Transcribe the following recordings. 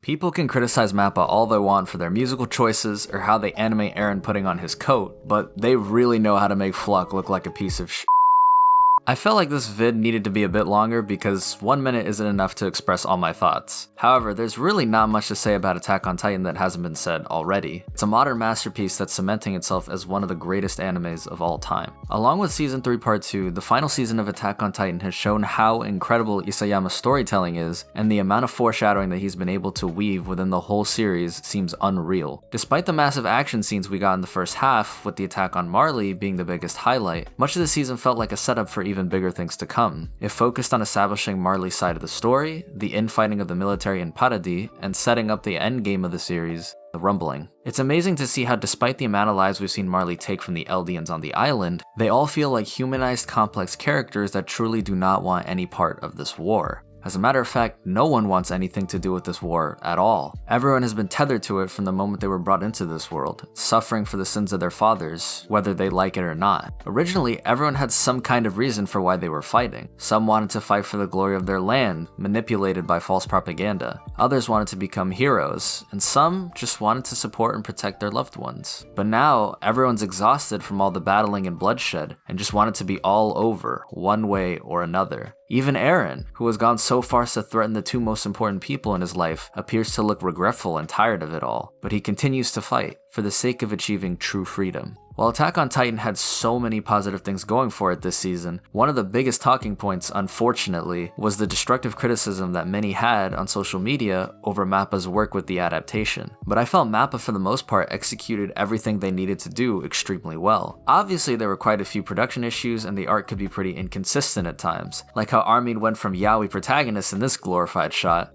People can criticize MAPPA all they want for their musical choices or how they animate Eren putting on his coat, but they really know how to make Fluck look like a piece of I felt like this vid needed to be a bit longer because 1 minute isn't enough to express all my thoughts. However, there's really not much to say about Attack on Titan that hasn't been said already. It's a modern masterpiece that's cementing itself as one of the greatest animes of all time. Along with Season 3 Part 2, the final season of Attack on Titan has shown how incredible Isayama's storytelling is, and the amount of foreshadowing that he's been able to weave within the whole series seems unreal. Despite the massive action scenes we got in the first half, with the attack on Marley being the biggest highlight, much of the season felt like a setup for even bigger things to come. It focused on establishing Marley's side of the story, the infighting of the military in Paradis, and setting up the end game of the series, the Rumbling. It's amazing to see how despite the amount of lives we've seen Marley take from the Eldians on the island, they all feel like humanized complex characters that truly do not want any part of this war. As a matter of fact, no one wants anything to do with this war at all. Everyone has been tethered to it from the moment they were brought into this world, suffering for the sins of their fathers, whether they like it or not. Originally, everyone had some kind of reason for why they were fighting. Some wanted to fight for the glory of their land, manipulated by false propaganda. Others wanted to become heroes, and some just wanted to support and protect their loved ones. But now, everyone's exhausted from all the battling and bloodshed, and just want it to be all over, one way or another. Even Eren, who has gone so far as to threaten the two most important people in his life, appears to look regretful and tired of it all, but he continues to fight, for the sake of achieving true freedom. While Attack on Titan had so many positive things going for it this season, one of the biggest talking points, unfortunately, was the destructive criticism that many had on social media over MAPPA's work with the adaptation. But I felt MAPPA for the most part executed everything they needed to do extremely well. Obviously there were quite a few production issues and the art could be pretty inconsistent at times, like how Armin went from yaoi protagonist in this glorified shot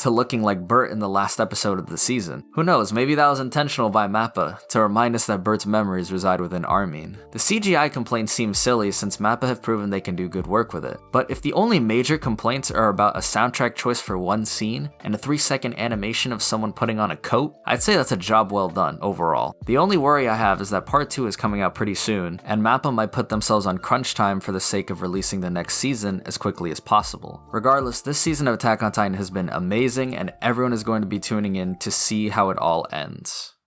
to looking like Bert in the last episode of the season. Who knows, maybe that was intentional by MAPPA, to remind us that Bert's memories reside within Armin. The CGI complaints seem silly since MAPPA have proven they can do good work with it. But if the only major complaints are about a soundtrack choice for one scene, and a 3-second animation of someone putting on a coat, I'd say that's a job well done overall. The only worry I have is that Part 2 is coming out pretty soon, and MAPPA might put themselves on crunch time for the sake of releasing the next season as quickly as possible. Regardless, this season of Attack on Titan has been amazing, and everyone is going to be tuning in to see how it all ends.